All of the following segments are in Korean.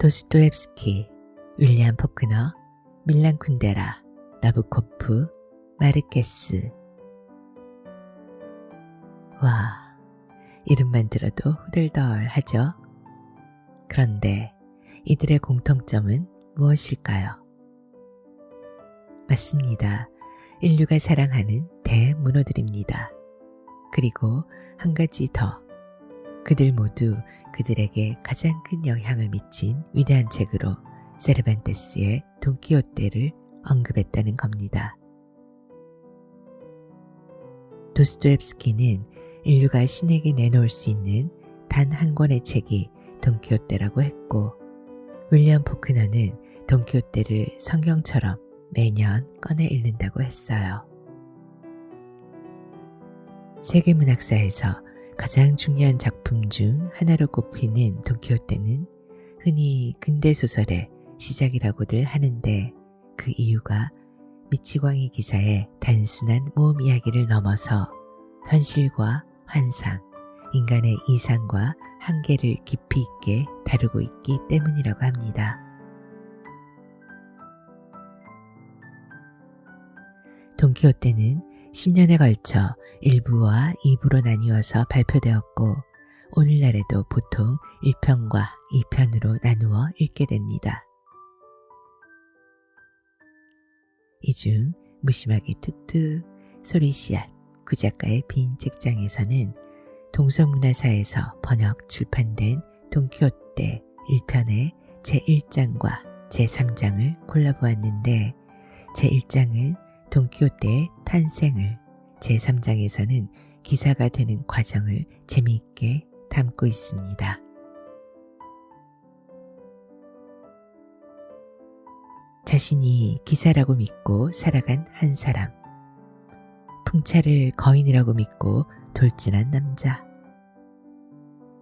도스토옙스키, 윌리엄 포크너, 밀란 쿤데라, 나부코프, 마르케스. 와, 이름만 들어도 후들덜하죠? 그런데 이들의 공통점은 무엇일까요? 맞습니다. 인류가 사랑하는 대문호들입니다. 그리고 한 가지 더. 그들 모두 그들에게 가장 큰 영향을 미친 위대한 책으로 세르반테스의 돈키호테를 언급했다는 겁니다. 도스토옙스키는 인류가 신에게 내놓을 수 있는 단 한 권의 책이 돈키호테라고 했고, 윌리엄 포크너는 돈키호테를 성경처럼 매년 꺼내 읽는다고 했어요. 세계문학사에서 가장 중요한 작품 중 하나로 꼽히는 돈키호테는 흔히 근대소설의 시작이라고들 하는데, 그 이유가 미치광이 기사의 단순한 모험 이야기를 넘어서 현실과 환상, 인간의 이상과 한계를 깊이 있게 다루고 있기 때문이라고 합니다. 돈키호테는 10년에 걸쳐 1부와 2부로 나뉘어서 발표되었고, 오늘날에도 보통 1편과 2편으로 나누어 읽게 됩니다. 이 중 무심하게 툭툭 소리씨앗 구작가의 빈 책장에서는 동서문화사에서 번역 출판된 돈키호테 1편의 제1장과 제3장을 골라보았는데, 제1장은 돈키호테의 탄생을, 제3장에서는 기사가 되는 과정을 재미있게 담고 있습니다. 자신이 기사라고 믿고 살아간 한 사람, 풍차를 거인이라고 믿고 돌진한 남자,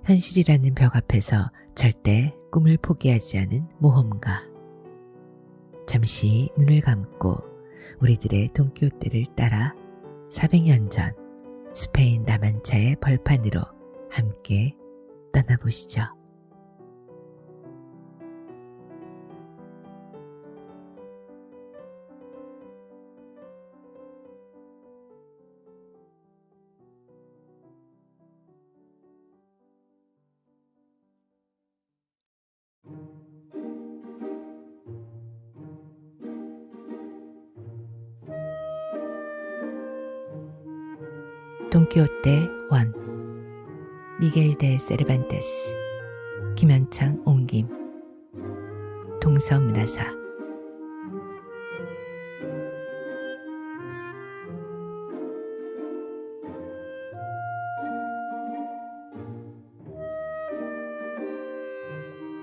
현실이라는 벽 앞에서 절대 꿈을 포기하지 않은 모험가. 잠시 눈을 감고 우리들의 돈키호테를 따라 400년 전 스페인 라만차의 벌판으로 함께 떠나보시죠. 돈키호테 1, 미겔 데 세르반테스, 김현창 옹김, 동서문화사.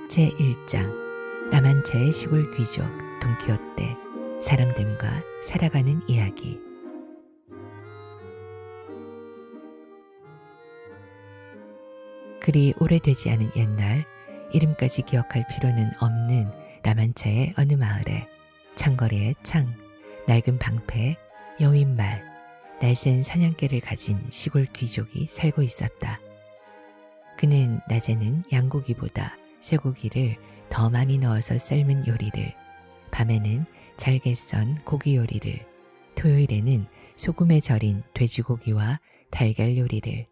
제1장, 라만차의 시골 귀족 돈키호테, 사람됨과 살아가는 이야기. 그리 오래되지 않은 옛날, 이름까지 기억할 필요는 없는 라만차의 어느 마을에 창거리의 창, 낡은 방패, 여윈말, 날쌘 사냥개를 가진 시골 귀족이 살고 있었다. 그는 낮에는 양고기보다 쇠고기를 더 많이 넣어서 삶은 요리를, 밤에는 잘게 썬 고기 요리를, 토요일에는 소금에 절인 돼지고기와 달걀 요리를,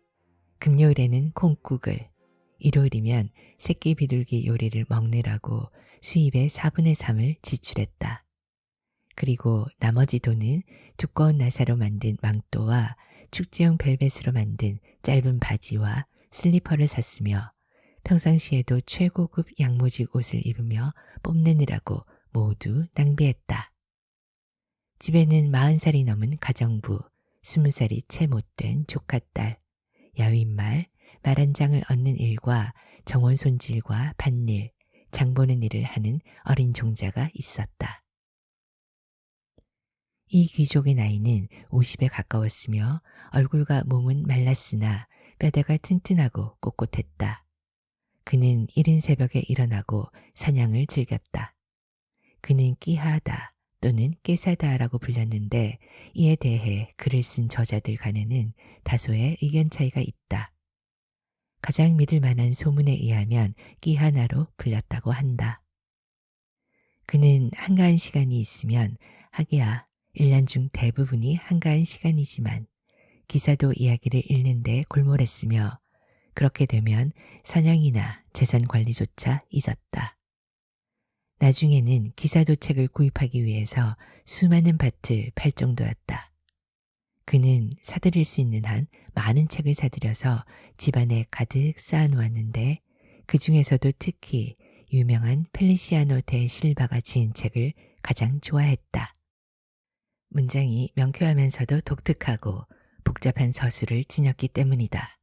금요일에는 콩국을, 일요일이면 새끼 비둘기 요리를 먹느라고 수입의 4분의 3을 지출했다. 그리고 나머지 돈은 두꺼운 나사로 만든 망토와 축제용 벨벳으로 만든 짧은 바지와 슬리퍼를 샀으며, 평상시에도 최고급 양모직 옷을 입으며 뽐내느라고 모두 낭비했다. 집에는 40살이 넘은 가정부, 20살이 채 못된 조카딸, 야윈말, 말 한 장을 얻는 일과 정원 손질과 밭일, 장 보는 일을 하는 어린 종자가 있었다. 이 귀족의 나이는 50에 가까웠으며 얼굴과 몸은 말랐으나 뼈대가 튼튼하고 꼿꼿했다. 그는 이른 새벽에 일어나고 사냥을 즐겼다. 그는 끼하다 또는 깨사다라고 불렸는데, 이에 대해 글을 쓴 저자들 간에는 다소의 의견 차이가 있다. 가장 믿을 만한 소문에 의하면 끼하나로 불렸다고 한다. 그는 한가한 시간이 있으면 하기야 1년 중 대부분이 한가한 시간이지만 기사도 이야기를 읽는데 골몰했으며 그렇게 되면 사냥이나 재산 관리조차 잊었다. 나중에는 기사도 책을 구입하기 위해서 수많은 밭을 팔 정도였다. 그는 사들일 수 있는 한 많은 책을 사들여서 집안에 가득 쌓아놓았는데 그 중에서도 특히 유명한 펠리시아노 데 실바가 지은 책을 가장 좋아했다. 문장이 명쾌하면서도 독특하고 복잡한 서술을 지녔기 때문이다.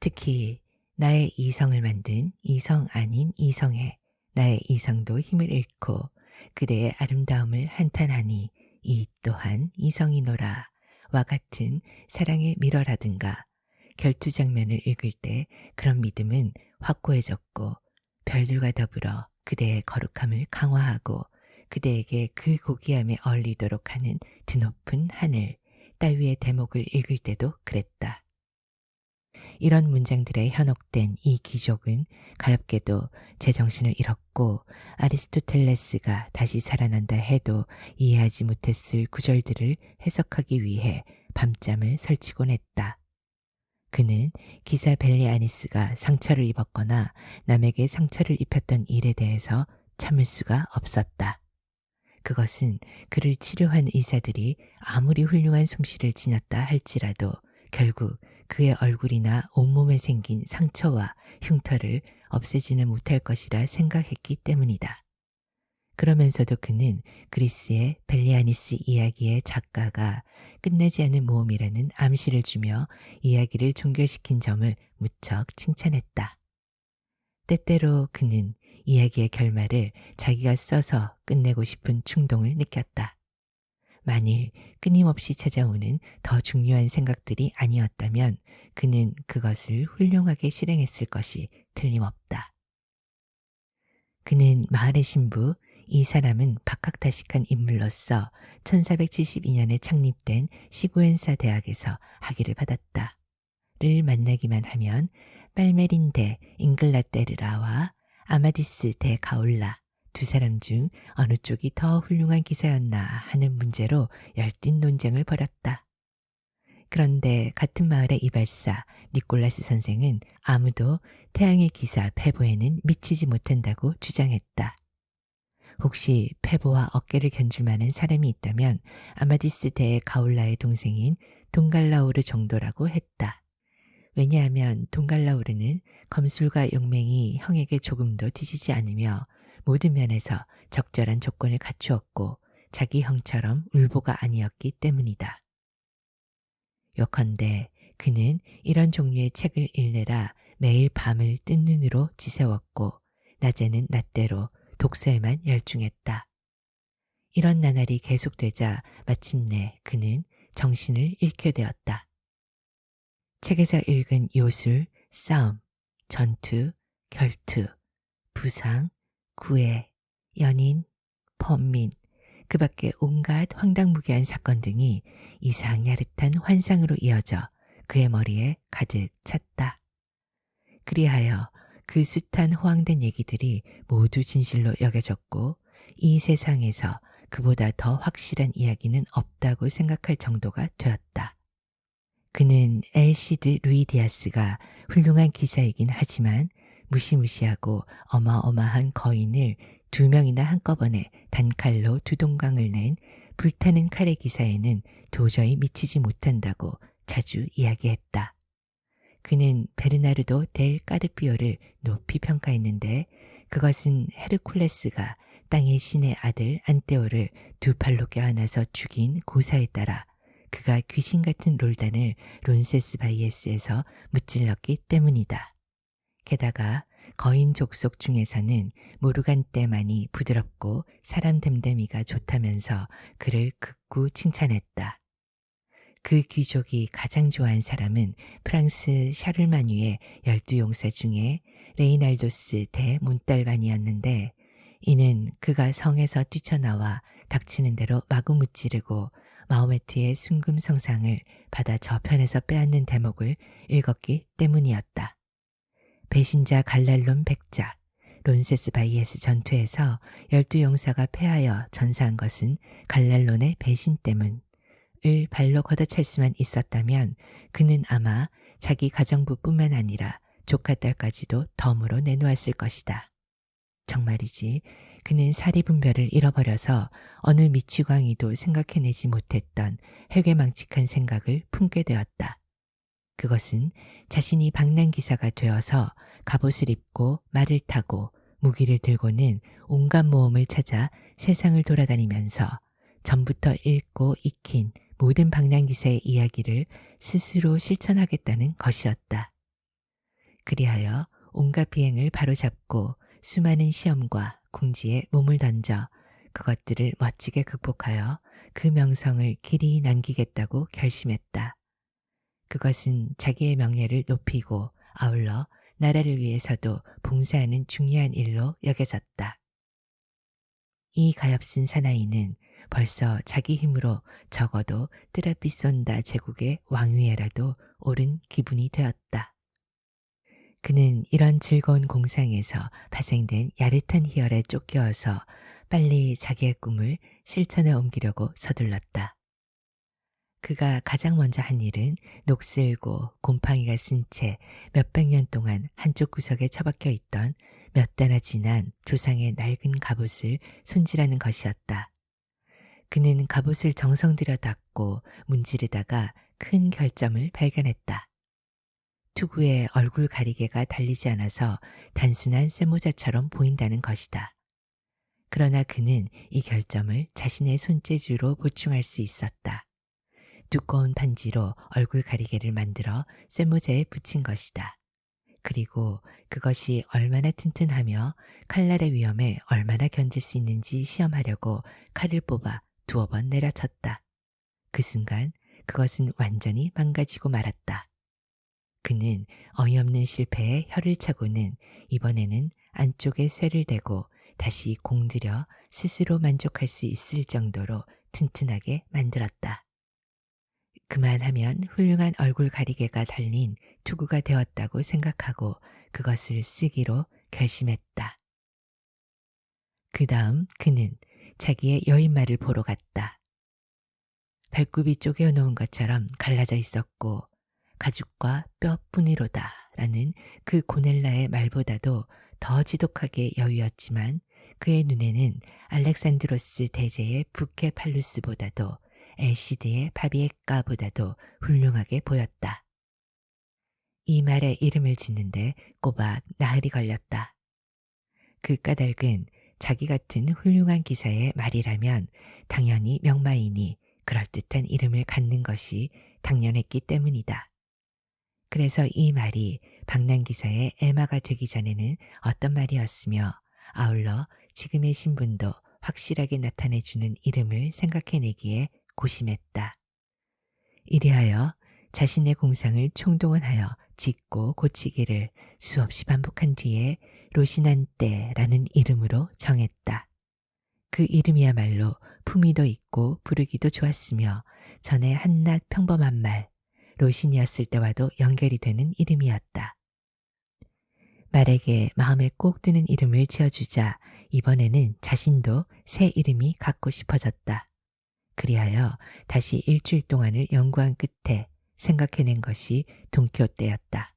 특히 나의 이성을 만든 이성 아닌 이성에 나의 이성도 힘을 잃고 그대의 아름다움을 한탄하니 이 또한 이성이노라 와 같은 사랑의 밀어라든가 결투 장면을 읽을 때 그런 믿음은 확고해졌고 별들과 더불어 그대의 거룩함을 강화하고 그대에게 그 고귀함에 어울리도록 하는 드높은 하늘 따위의 대목을 읽을 때도 그랬다. 이런 문장들에 현혹된 이 귀족은 가엾게도 제정신을 잃었고 아리스토텔레스가 다시 살아난다 해도 이해하지 못했을 구절들을 해석하기 위해 밤잠을 설치곤 했다. 그는 기사 벨리아니스가 상처를 입었거나 남에게 상처를 입혔던 일에 대해서 참을 수가 없었다. 그것은 그를 치료한 의사들이 아무리 훌륭한 솜씨를 지녔다 할지라도 결국 그의 얼굴이나 온몸에 생긴 상처와 흉터를 없애지는 못할 것이라 생각했기 때문이다. 그러면서도 그는 그리스의 벨리아니스 이야기의 작가가 끝나지 않은 모험이라는 암시를 주며 이야기를 종결시킨 점을 무척 칭찬했다. 때때로 그는 이야기의 결말을 자기가 써서 끝내고 싶은 충동을 느꼈다. 만일 끊임없이 찾아오는 더 중요한 생각들이 아니었다면 그는 그것을 훌륭하게 실행했을 것이 틀림없다. 그는 마을의 신부, 이 사람은 박학다식한 인물로서 1472년에 창립된 시구엔사 대학에서 학위를 받았다. 를 만나기만 하면 빨메린 데 잉글라테르라와 아마디스 데 가올라 두 사람 중 어느 쪽이 더 훌륭한 기사였나 하는 문제로 열띤 논쟁을 벌였다. 그런데 같은 마을의 이발사 니콜라스 선생은 아무도 태양의 기사 페보에는 미치지 못한다고 주장했다. 혹시 페보와 어깨를 견줄 만한 사람이 있다면 아마디스 데 가올라의 동생인 동갈라우르 정도라고 했다. 왜냐하면 동갈라우르는 검술과 용맹이 형에게 조금도 뒤지지 않으며 모든 면에서 적절한 조건을 갖추었고 자기 형처럼 울보가 아니었기 때문이다. 요컨대 그는 이런 종류의 책을 읽느라 매일 밤을 뜬 눈으로 지새웠고 낮에는 낮대로 독서에만 열중했다. 이런 나날이 계속되자 마침내 그는 정신을 잃게 되었다. 책에서 읽은 요술, 싸움, 전투, 결투, 부상, 구애, 연인, 범민, 그 밖에 온갖 황당무계한 사건 등이 이상야릇한 환상으로 이어져 그의 머리에 가득 찼다. 그리하여 그 숱한 호황된 얘기들이 모두 진실로 여겨졌고 이 세상에서 그보다 더 확실한 이야기는 없다고 생각할 정도가 되었다. 그는 엘시드 루이 디아스가 훌륭한 기사이긴 하지만 무시무시하고 어마어마한 거인을 2명이나 한꺼번에 단칼로 두 동강을 낸 불타는 칼의 기사에는 도저히 미치지 못한다고 자주 이야기했다. 그는 베르나르도 델 까르피오를 높이 평가했는데 그것은 헤르쿨레스가 땅의 신의 아들 안테오를 두 팔로 껴안아서 죽인 고사에 따라 그가 귀신 같은 롤단을 론세스바이에스에서 무찔렀기 때문이다. 게다가 거인 족속 중에서는 모르간떼만이 부드럽고 사람 됨됨이가 좋다면서 그를 극구 칭찬했다. 그 귀족이 가장 좋아한 사람은 프랑스 샤를마뉴의 12용사 중에 레이날도스 데 몬탈반이었는데 이는 그가 성에서 뛰쳐나와 닥치는 대로 마구 무찌르고 마호메트의 순금 성상을 바다 저편에서 빼앗는 대목을 읽었기 때문이었다. 배신자 갈랄론 백작, 론세스바이에스 전투에서 12용사가 패하여 전사한 것은 갈랄론의 배신 때문을 발로 걷어찰 수만 있었다면 그는 아마 자기 가정부뿐만 아니라 조카 딸까지도 덤으로 내놓았을 것이다. 정말이지 그는 사리분별을 잃어버려서 어느 미치광이도 생각해내지 못했던 회괴망측한 생각을 품게 되었다. 그것은 자신이 방랑기사가 되어서 갑옷을 입고 말을 타고 무기를 들고는 온갖 모험을 찾아 세상을 돌아다니면서 전부터 읽고 익힌 모든 방랑기사의 이야기를 스스로 실천하겠다는 것이었다. 그리하여 온갖 비행을 바로잡고 수많은 시험과 궁지에 몸을 던져 그것들을 멋지게 극복하여 그 명성을 길이 남기겠다고 결심했다. 그것은 자기의 명예를 높이고 아울러 나라를 위해서도 봉사하는 중요한 일로 여겨졌다. 이 가엾은 사나이는 벌써 자기 힘으로 적어도 트라피손다 제국의 왕위에라도 오른 기분이 되었다. 그는 이런 즐거운 공상에서 파생된 야릇한 희열에 쫓겨서 빨리 자기의 꿈을 실천에 옮기려고 서둘렀다. 그가 가장 먼저 한 일은 녹슬고 곰팡이가 쓴 채 몇백 년 동안 한쪽 구석에 처박혀 있던 몇 달아 지난 조상의 낡은 갑옷을 손질하는 것이었다. 그는 갑옷을 정성 들여 닦고 문지르다가 큰 결점을 발견했다. 투구에 얼굴 가리개가 달리지 않아서 단순한 쇠모자처럼 보인다는 것이다. 그러나 그는 이 결점을 자신의 손재주로 보충할 수 있었다. 두꺼운 반지로 얼굴 가리개를 만들어 쇠모자에 붙인 것이다. 그리고 그것이 얼마나 튼튼하며 칼날의 위험에 얼마나 견딜 수 있는지 시험하려고 칼을 뽑아 2번 내려쳤다. 그 순간 그것은 완전히 망가지고 말았다. 그는 어이없는 실패에 혀를 차고는 이번에는 안쪽에 쇠를 대고 다시 공들여 스스로 만족할 수 있을 정도로 튼튼하게 만들었다. 그만하면 훌륭한 얼굴 가리개가 달린 투구가 되었다고 생각하고 그것을 쓰기로 결심했다. 그 다음 그는 자기의 여인말을 보러 갔다. 발굽이 쪼개어 놓은 것처럼 갈라져 있었고 가죽과 뼈뿐이로다 라는 그 고넬라의 말보다도 더 지독하게 여위었지만 그의 눈에는 알렉산드로스 대제의 부케팔루스보다도 엘시드의 바비에까보다도 훌륭하게 보였다. 이 말에 이름을 짓는데 꼬박 나흘이 걸렸다. 그 까닭은 자기 같은 훌륭한 기사의 말이라면 당연히 명마이니 그럴듯한 이름을 갖는 것이 당연했기 때문이다. 그래서 이 말이 방랑기사의 애마가 되기 전에는 어떤 말이었으며 아울러 지금의 신분도 확실하게 나타내주는 이름을 생각해내기에 고심했다. 이리하여 자신의 공상을 총동원하여 짓고 고치기를 수없이 반복한 뒤에 로시난떼라는 이름으로 정했다. 그 이름이야말로 품위도 있고 부르기도 좋았으며 전에 한낱 평범한 말, 로신이었을 때와도 연결이 되는 이름이었다. 말에게 마음에 꼭 드는 이름을 지어주자 이번에는 자신도 새 이름이 갖고 싶어졌다. 그리하여 다시 일주일 동안을 연구한 끝에 생각해낸 것이 돈키호테였다.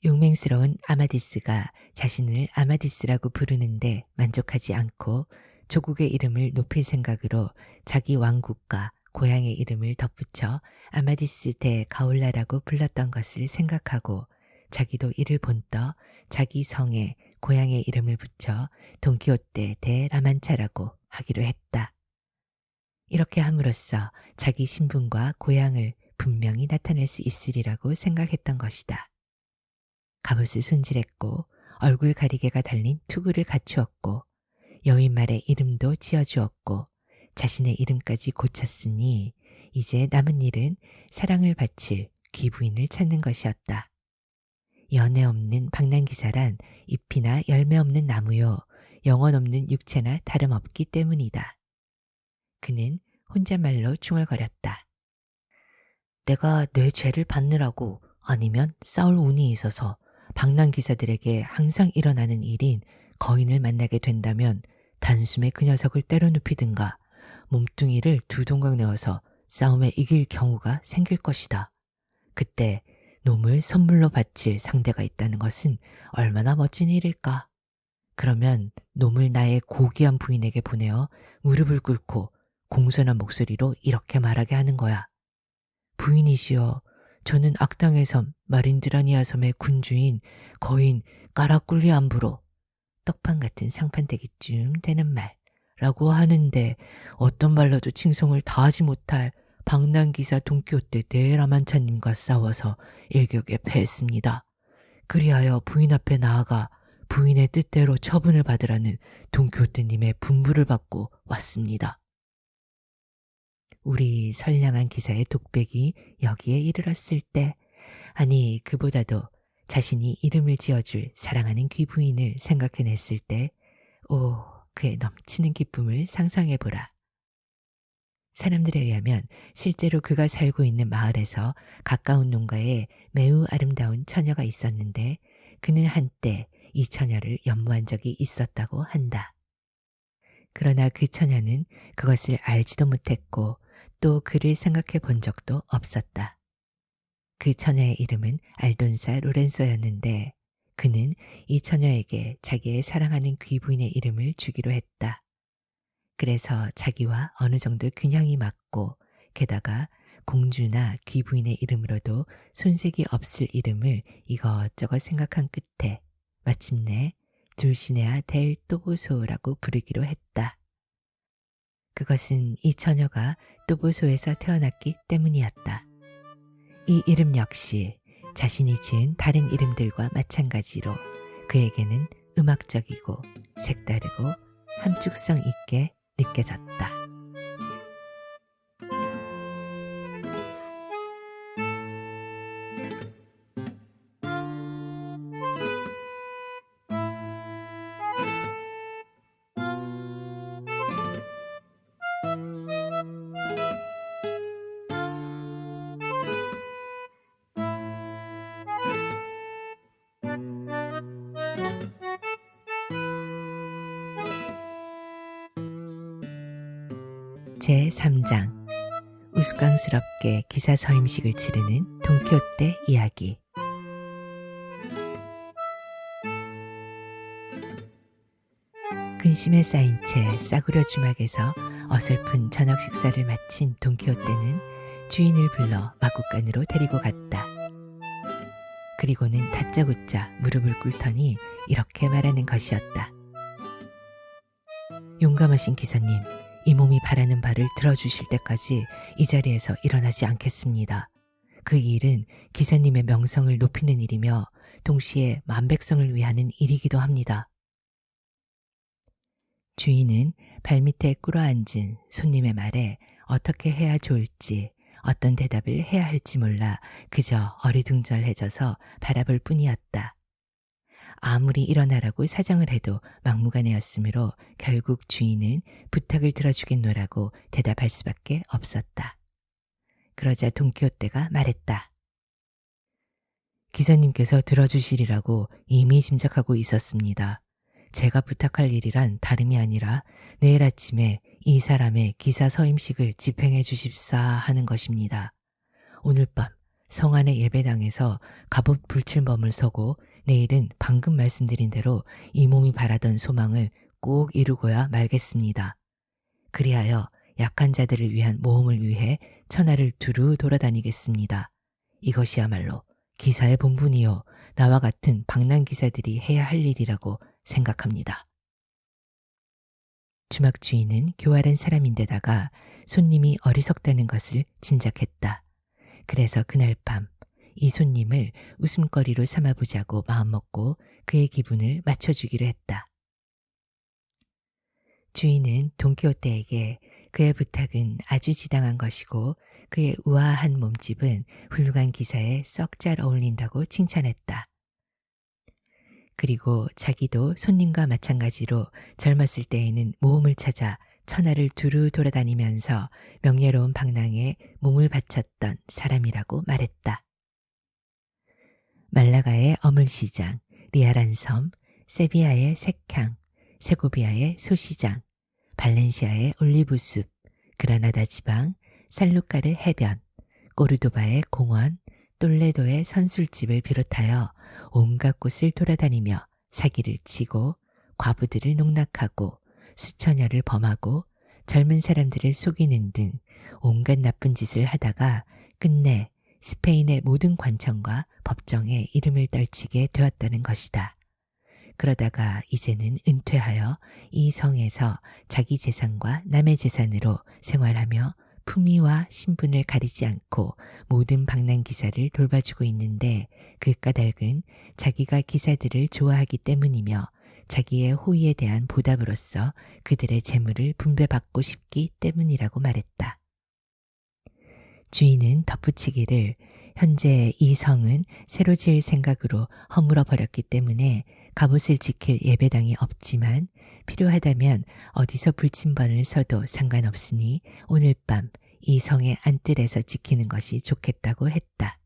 용맹스러운 아마디스가 자신을 아마디스라고 부르는데 만족하지 않고 조국의 이름을 높일 생각으로 자기 왕국과 고향의 이름을 덧붙여 아마디스 대 가올라라고 불렀던 것을 생각하고 자기도 이를 본떠 자기 성에 고향의 이름을 붙여 돈키호테 대 라만차라고 하기로 했다. 이렇게 함으로써 자기 신분과 고향을 분명히 나타낼 수 있으리라고 생각했던 것이다. 갑옷을 손질했고 얼굴 가리개가 달린 투구를 갖추었고 여인말의 이름도 지어주었고 자신의 이름까지 고쳤으니 이제 남은 일은 사랑을 바칠 귀부인을 찾는 것이었다. 연애 없는 방랑기사란 잎이나 열매 없는 나무요 영혼 없는 육체나 다름없기 때문이다. 그는 혼잣말로 중얼거렸다. 내가 내 죄를 받느라고 아니면 싸울 운이 있어서 방랑기사들에게 항상 일어나는 일인 거인을 만나게 된다면 단숨에 그 녀석을 때려 눕히든가 몸뚱이를 두 동강 내어서 싸움에 이길 경우가 생길 것이다. 그때 놈을 선물로 바칠 상대가 있다는 것은 얼마나 멋진 일일까. 그러면 놈을 나의 고귀한 부인에게 보내어 무릎을 꿇고 공손한 목소리로 이렇게 말하게 하는 거야. 부인이시여, 저는 악당의 섬 마린드라니아 섬의 군주인 거인 까라꿀리 암부로 떡판 같은 상판되기쯤 되는 말라고 하는데 어떤 말로도 칭송을 다하지 못할 방랑기사 돈키호테 데라만차님과 싸워서 일격에 패했습니다. 그리하여 부인 앞에 나아가 부인의 뜻대로 처분을 받으라는 돈키호테님의 분부를 받고 왔습니다. 우리 선량한 기사의 독백이 여기에 이르렀을 때, 아니 그보다도 자신이 이름을 지어줄 사랑하는 귀부인을 생각해냈을 때, 오, 그의 넘치는 기쁨을 상상해보라. 사람들에 의하면 실제로 그가 살고 있는 마을에서 가까운 농가에 매우 아름다운 처녀가 있었는데 그는 한때 이 처녀를 연모한 적이 있었다고 한다. 그러나 그 처녀는 그것을 알지도 못했고 또 그를 생각해 본 적도 없었다. 그 처녀의 이름은 알돈사 로렌소였는데 그는 이 처녀에게 자기의 사랑하는 귀부인의 이름을 주기로 했다. 그래서 자기와 어느 정도 균형이 맞고 게다가 공주나 귀부인의 이름으로도 손색이 없을 이름을 이것저것 생각한 끝에 마침내 둘시네아 델 또보소라고 부르기로 했다. 그것은 이 처녀가 또보소에서 태어났기 때문이었다. 이 이름 역시 자신이 지은 다른 이름들과 마찬가지로 그에게는 음악적이고 색다르고 함축성 있게 느껴졌다. 제3장 우스꽝스럽게 기사 서임식을 치르는 돈키호테 이야기. 근심에 쌓인 채 싸구려 주막에서 어설픈 저녁 식사를 마친 돈키호테는 주인을 불러 마구간으로 데리고 갔다. 그리고는 다짜고짜 무릎을 꿇더니 이렇게 말하는 것이었다. 용감하신 기사님, 이 몸이 바라는 바를 들어주실 때까지 이 자리에서 일어나지 않겠습니다. 그 일은 기사님의 명성을 높이는 일이며 동시에 만백성을 위하는 일이기도 합니다. 주인은 발밑에 꿇어앉은 손님의 말에 어떻게 해야 좋을지 어떤 대답을 해야 할지 몰라 그저 어리둥절해져서 바라볼 뿐이었다. 아무리 일어나라고 사정을 해도 막무가내였으므로 결국 주인은 부탁을 들어주겠노라고 대답할 수밖에 없었다. 그러자 돈키호테가 말했다. 기사님께서 들어주시리라고 이미 짐작하고 있었습니다. 제가 부탁할 일이란 다름이 아니라 내일 아침에 이 사람의 기사 서임식을 집행해 주십사 하는 것입니다. 오늘 밤 성안의 예배당에서 갑옷 불칠범을 서고 내일은 방금 말씀드린 대로 이 몸이 바라던 소망을 꼭 이루고야 말겠습니다. 그리하여 약한 자들을 위한 모험을 위해 천하를 두루 돌아다니겠습니다. 이것이야말로 기사의 본분이요 나와 같은 방랑기사들이 해야 할 일이라고 생각합니다. 주막 주인은 교활한 사람인데다가 손님이 어리석다는 것을 짐작했다. 그래서 그날 밤 이 손님을 웃음거리로 삼아보자고 마음먹고 그의 기분을 맞춰주기로 했다. 주인은 돈키호테에게 그의 부탁은 아주 지당한 것이고 그의 우아한 몸집은 훌륭한 기사에 썩 잘 어울린다고 칭찬했다. 그리고 자기도 손님과 마찬가지로 젊었을 때에는 모험을 찾아 천하를 두루 돌아다니면서 명예로운 방랑에 몸을 바쳤던 사람이라고 말했다. 말라가의 어물시장, 리아란 섬, 세비야의 색향, 세고비아의 소시장, 발렌시아의 올리브숲, 그라나다 지방, 살루카르 해변, 꼬르도바의 공원, 똘레도의 선술집을 비롯하여 온갖 곳을 돌아다니며 사기를 치고 과부들을 농락하고 수천여를 범하고 젊은 사람들을 속이는 등 온갖 나쁜 짓을 하다가 끝내 스페인의 모든 관청과 법정에 이름을 떨치게 되었다는 것이다. 그러다가 이제는 은퇴하여 이 성에서 자기 재산과 남의 재산으로 생활하며 품위와 신분을 가리지 않고 모든 방랑 기사를 돌봐주고 있는데 그 까닭은 자기가 기사들을 좋아하기 때문이며 자기의 호의에 대한 보답으로서 그들의 재물을 분배받고 싶기 때문이라고 말했다. 주인은 덧붙이기를 현재 이 성은 새로 지을 생각으로 허물어 버렸기 때문에 갑옷을 지킬 예배당이 없지만 필요하다면 어디서 불침번을 서도 상관없으니 오늘 밤 이 성의 안뜰에서 지키는 것이 좋겠다고 했다.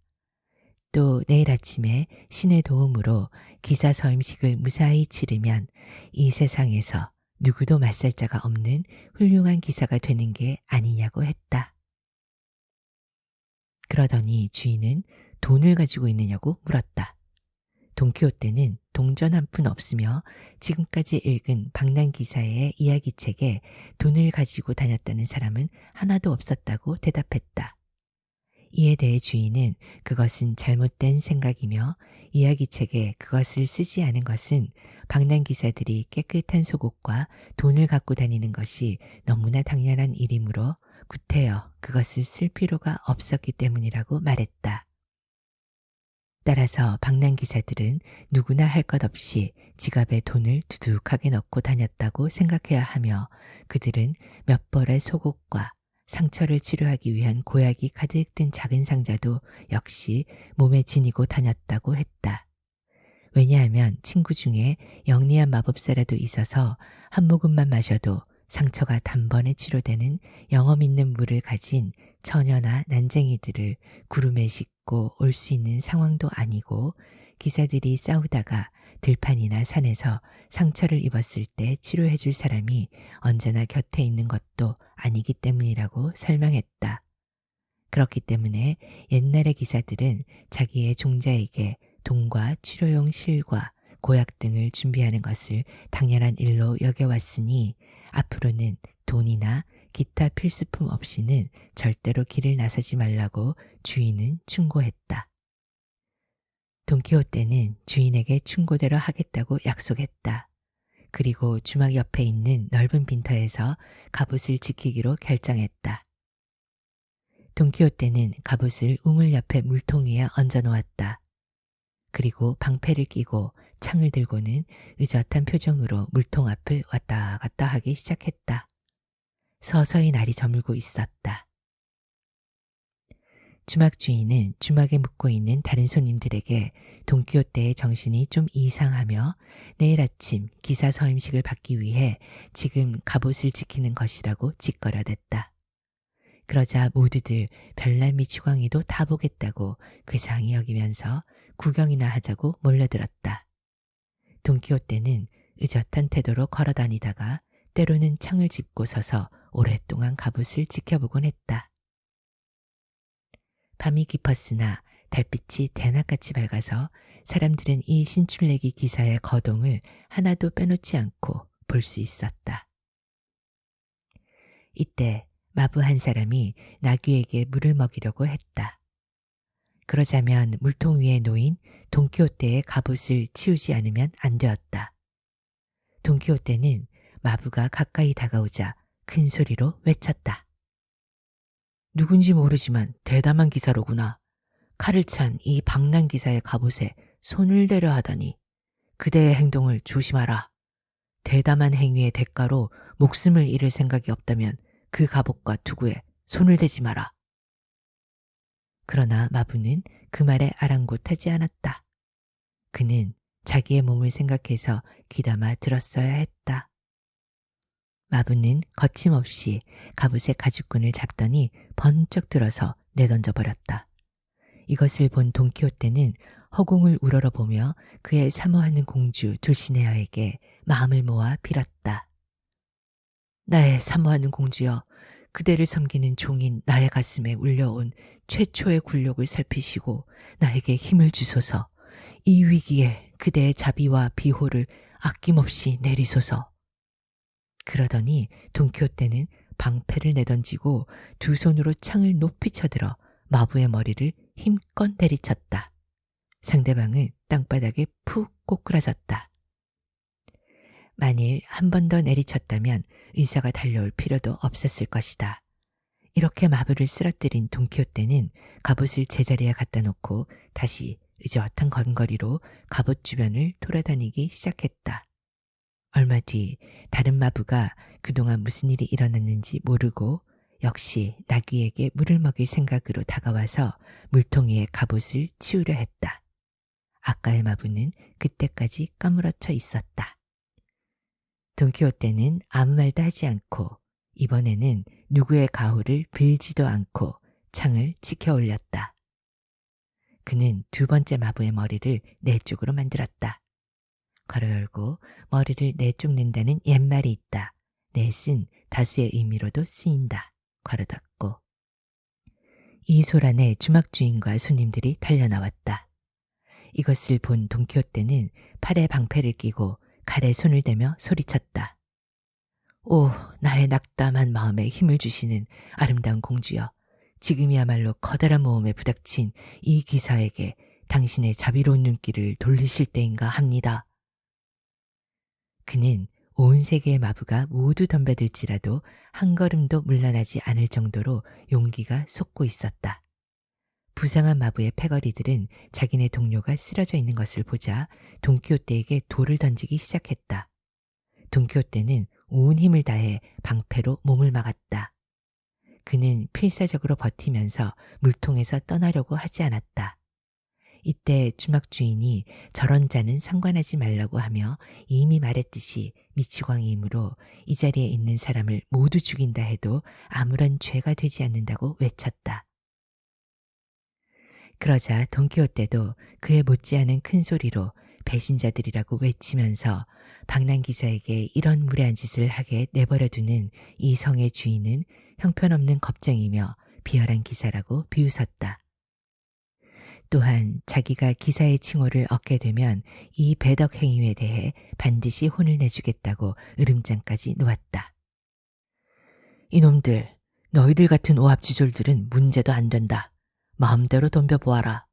또 내일 아침에 신의 도움으로 기사 서임식을 무사히 치르면 이 세상에서 누구도 맞설 자가 없는 훌륭한 기사가 되는 게 아니냐고 했다. 그러더니 주인은 돈을 가지고 있느냐고 물었다. 돈키호테는 동전 한 푼 없으며 지금까지 읽은 방랑기사의 이야기책에 돈을 가지고 다녔다는 사람은 하나도 없었다고 대답했다. 이에 대해 주인은 그것은 잘못된 생각이며 이야기책에 그것을 쓰지 않은 것은 방랑기사들이 깨끗한 속옷과 돈을 갖고 다니는 것이 너무나 당연한 일이므로 구태여 그것을 쓸 필요가 없었기 때문이라고 말했다. 따라서 방랑기사들은 누구나 할 것 없이 지갑에 돈을 두둑하게 넣고 다녔다고 생각해야 하며 그들은 몇 벌의 속옷과 상처를 치료하기 위한 고약이 가득 든 작은 상자도 역시 몸에 지니고 다녔다고 했다. 왜냐하면 친구 중에 영리한 마법사라도 있어서 한 모금만 마셔도 상처가 단번에 치료되는 영험 있는 물을 가진 처녀나 난쟁이들을 구름에 싣고 올 수 있는 상황도 아니고 기사들이 싸우다가 들판이나 산에서 상처를 입었을 때 치료해 줄 사람이 언제나 곁에 있는 것도 아니기 때문이라고 설명했다. 그렇기 때문에 옛날의 기사들은 자기의 종자에게 돈과 치료용 실과 고약 등을 준비하는 것을 당연한 일로 여겨왔으니 앞으로는 돈이나 기타 필수품 없이는 절대로 길을 나서지 말라고 주인은 충고했다. 돈키호테는 주인에게 충고대로 하겠다고 약속했다. 그리고 주막 옆에 있는 넓은 빈터에서 갑옷을 지키기로 결정했다. 돈키호테는 갑옷을 우물 옆에 물통 위에 얹어 놓았다. 그리고 방패를 끼고 창을 들고는 의젓한 표정으로 물통 앞을 왔다 갔다 하기 시작했다. 서서히 날이 저물고 있었다. 주막 주인은 주막에 묵고 있는 다른 손님들에게 돈키호테의 정신이 좀 이상하며 내일 아침 기사 서임식을 받기 위해 지금 갑옷을 지키는 것이라고 짓거려댔다. 그러자 모두들 별남이 치광이도 다 보겠다고 괴상히 여기면서 구경이나 하자고 몰려들었다. 돈키호테는 의젓한 태도로 걸어다니다가 때로는 창을 짚고 서서 오랫동안 갑옷을 지켜보곤 했다. 밤이 깊었으나 달빛이 대낮같이 밝아서 사람들은 이 신출내기 기사의 거동을 하나도 빼놓지 않고 볼 수 있었다. 이때 마부 한 사람이 나귀에게 물을 먹이려고 했다. 그러자면 물통 위에 놓인 돈키호테의 갑옷을 치우지 않으면 안 되었다. 돈키호테는 마부가 가까이 다가오자 큰 소리로 외쳤다. 누군지 모르지만 대담한 기사로구나. 칼을 찬 이 방랑 기사의 갑옷에 손을 대려 하다니. 그대의 행동을 조심하라. 대담한 행위의 대가로 목숨을 잃을 생각이 없다면 그 갑옷과 투구에 손을 대지 마라. 그러나 마부는 그 말에 아랑곳하지 않았다. 그는 자기의 몸을 생각해서 귀담아 들었어야 했다. 마부는 거침없이 갑옷의 가죽끈을 잡더니 번쩍 들어서 내던져 버렸다. 이것을 본 돈키호테는 허공을 우러러보며 그의 사모하는 공주 둘시네아에게 마음을 모아 빌었다. 나의 사모하는 공주여, 그대를 섬기는 종인 나의 가슴에 울려온 최초의 굴욕을 살피시고 나에게 힘을 주소서. 이 위기에 그대의 자비와 비호를 아낌없이 내리소서. 그러더니 돈키호테는 방패를 내던지고 두 손으로 창을 높이 쳐들어 마부의 머리를 힘껏 내리쳤다. 상대방은 땅바닥에 푹 꼬꾸라졌다. 만일 한 번 더 내리쳤다면 의사가 달려올 필요도 없었을 것이다. 이렇게 마부를 쓰러뜨린 돈키호테는 갑옷을 제자리에 갖다 놓고 다시 의젓한 걸음걸이로 갑옷 주변을 돌아다니기 시작했다. 얼마 뒤 다른 마부가 그동안 무슨 일이 일어났는지 모르고 역시 나귀에게 물을 먹일 생각으로 다가와서 물통 위에 갑옷을 치우려 했다. 아까의 마부는 그때까지 까무러쳐 있었다. 돈키호테는 아무 말도 하지 않고 이번에는 누구의 가호를 빌지도 않고 창을 치켜 올렸다. 그는 두 번째 마부의 머리를 네 쪽으로 만들었다. 괄호 열고 머리를 네 쪽 낸다는 옛말이 있다. 넷은 다수의 의미로도 쓰인다. 괄호 닫고. 이 소란에 주막주인과 손님들이 달려나왔다. 이것을 본 돈키호테는 팔에 방패를 끼고 칼에 손을 대며 소리쳤다. 오, 나의 낙담한 마음에 힘을 주시는 아름다운 공주여, 지금이야말로 커다란 모험에 부닥친 이 기사에게 당신의 자비로운 눈길을 돌리실 때인가 합니다. 그는 온 세계의 마부가 모두 덤벼들지라도 한 걸음도 물러나지 않을 정도로 용기가 솟고 있었다. 부상한 마부의 패거리들은 자기네 동료가 쓰러져 있는 것을 보자 돈키호테에게 돌을 던지기 시작했다. 돈키호테는 온 힘을 다해 방패로 몸을 막았다. 그는 필사적으로 버티면서 물통에서 떠나려고 하지 않았다. 이때 주막주인이 저런 자는 상관하지 말라고 하며 이미 말했듯이 미치광이이므로 이 자리에 있는 사람을 모두 죽인다 해도 아무런 죄가 되지 않는다고 외쳤다. 그러자 돈키호테도 그에 못지않은 큰 소리로 배신자들이라고 외치면서 방랑기사에게 이런 무례한 짓을 하게 내버려두는 이 성의 주인은 형편없는 겁쟁이며 비열한 기사라고 비웃었다. 또한 자기가 기사의 칭호를 얻게 되면 이 배덕 행위에 대해 반드시 혼을 내주겠다고 으름장까지 놓았다. 이놈들, 너희들 같은 오합지졸들은 문제도 안 된다. 마음대로 덤벼보아라.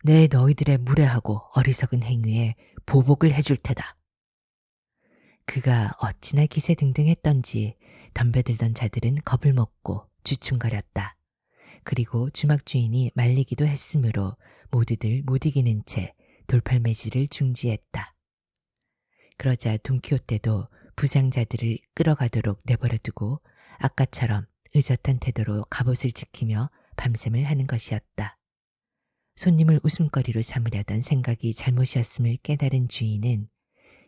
내 너희들의 무례하고 어리석은 행위에 보복을 해줄 테다. 그가 어찌나 기세등등했던지 덤벼들던 자들은 겁을 먹고 주춤거렸다. 그리고 주막주인이 말리기도 했으므로 모두들 못 이기는 채 돌팔매질을 중지했다. 그러자 돈키호테도 부상자들을 끌어가도록 내버려두고 아까처럼 의젓한 태도로 갑옷을 지키며 밤샘을 하는 것이었다. 손님을 웃음거리로 삼으려던 생각이 잘못이었음을 깨달은 주인은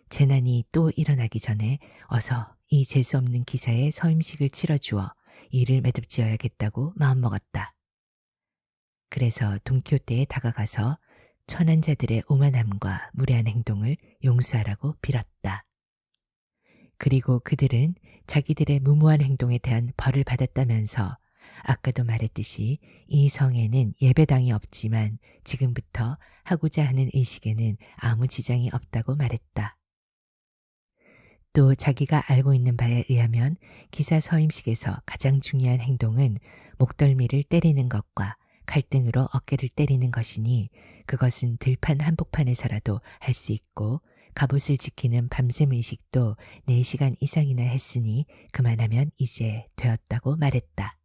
재난이 또 일어나기 전에 어서 이 재수없는 기사의 서임식을 치러주어 일을 매듭지어야겠다고 마음먹었다. 그래서 돈키호테에 다가가서 천한 자들의 오만함과 무례한 행동을 용서하라고 빌었다. 그리고 그들은 자기들의 무모한 행동에 대한 벌을 받았다면서 아까도 말했듯이 이 성에는 예배당이 없지만 지금부터 하고자 하는 의식에는 아무 지장이 없다고 말했다. 또 자기가 알고 있는 바에 의하면 기사 서임식에서 가장 중요한 행동은 목덜미를 때리는 것과 칼등으로 어깨를 때리는 것이니 그것은 들판 한복판에서라도 할 수 있고 갑옷을 지키는 밤샘 의식도 4시간 이상이나 했으니 그만하면 이제 되었다고 말했다.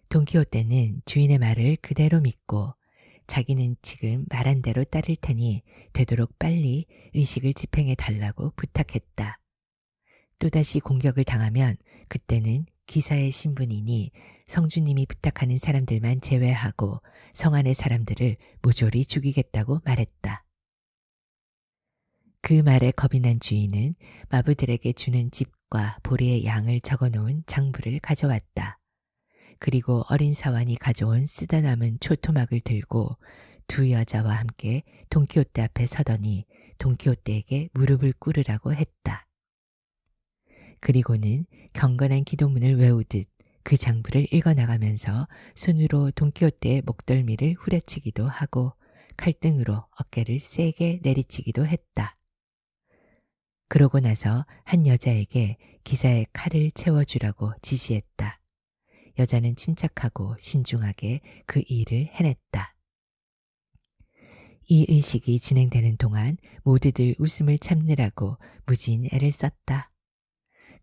돈키호테는 주인의 말을 그대로 믿고 자기는 지금 말한 대로 따를 테니 되도록 빨리 의식을 집행해 달라고 부탁했다. 또다시 공격을 당하면 그때는 기사의 신분이니 성주님이 부탁하는 사람들만 제외하고 성 안의 사람들을 모조리 죽이겠다고 말했다. 그 말에 겁이 난 주인은 마부들에게 주는 집과 보리의 양을 적어놓은 장부를 가져왔다. 그리고 어린 사환이 가져온 쓰다 남은 초토막을 들고 두 여자와 함께 돈키호테 앞에 서더니 돈키호테에게 무릎을 꿇으라고 했다. 그리고는 경건한 기도문을 외우듯 그 장부를 읽어나가면서 손으로 돈키호테의 목덜미를 후려치기도 하고 칼등으로 어깨를 세게 내리치기도 했다. 그러고 나서 한 여자에게 기사의 칼을 채워주라고 지시했다. 여자는 침착하고 신중하게 그 일을 해냈다. 이 의식이 진행되는 동안 모두들 웃음을 참느라고 무진 애를 썼다.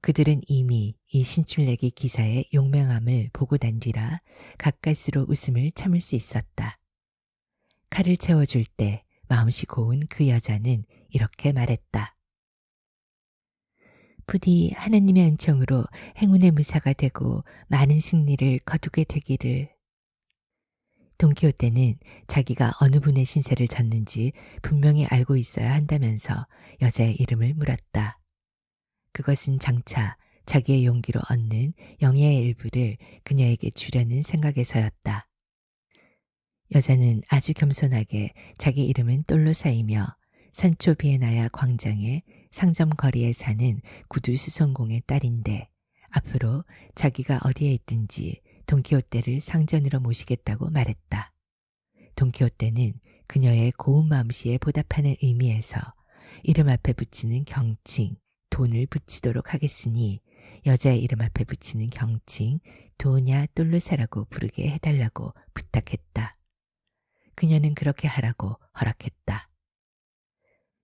그들은 이미 이 신출내기 기사의 용맹함을 보고 난 뒤라 가까스로 웃음을 참을 수 있었다. 칼을 채워줄 때 마음씨 고운 그 여자는 이렇게 말했다. 부디 하나님의 은총으로 행운의 무사가 되고 많은 승리를 거두게 되기를. 돈키호테는 자기가 어느 분의 신세를 졌는지 분명히 알고 있어야 한다면서 여자의 이름을 물었다. 그것은 장차 자기의 용기로 얻는 영예의 일부를 그녀에게 주려는 생각에서였다. 여자는 아주 겸손하게 자기 이름은 똘로사이며 산초 비에나야 광장의 상점 거리에 사는 구두 수선공의 딸인데 앞으로 자기가 어디에 있든지 돈키호테를 상전으로 모시겠다고 말했다. 돈키호테는 그녀의 고운 마음씨에 보답하는 의미에서 이름 앞에 붙이는 경칭, 돈을 붙이도록 하겠으니 여자의 이름 앞에 붙이는 경칭, 도냐 똘로사라고 부르게 해달라고 부탁했다. 그녀는 그렇게 하라고 허락했다.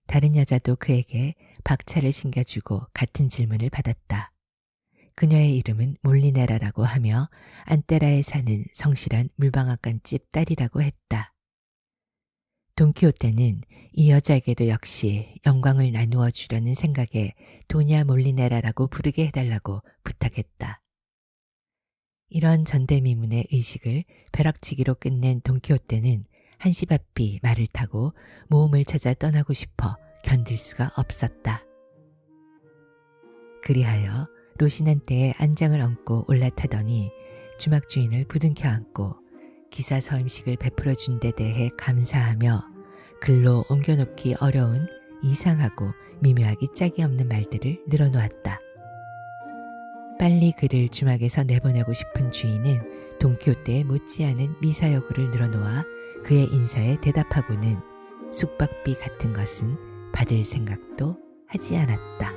다른 여자도 그에게 박차를 신겨주고 같은 질문을 받았다. 그녀의 이름은 몰리네라라고 하며 안테라에 사는 성실한 물방앗간집 딸이라고 했다. 돈키호테는 이 여자에게도 역시 영광을 나누어 주려는 생각에 도냐 몰리네라라고 부르게 해달라고 부탁했다. 이런 전대미문의 의식을 벼락치기로 끝낸 돈키호테는 한시바삐 말을 타고 모험을 찾아 떠나고 싶어 견딜 수가 없었다. 그리하여 로시난테의 안장을 얹고 올라타더니 주막주인을 부둥켜 안고 기사 서임식을 베풀어 준 데 대해 감사하며 글로 옮겨놓기 어려운 이상하고 미묘하기 짝이 없는 말들을 늘어놓았다. 빨리 그를 주막에서 내보내고 싶은 주인은 돈키호테의 못지않은 미사여구를 늘어놓아 그의 인사에 대답하고는 숙박비 같은 것은 받을 생각도 하지 않았다.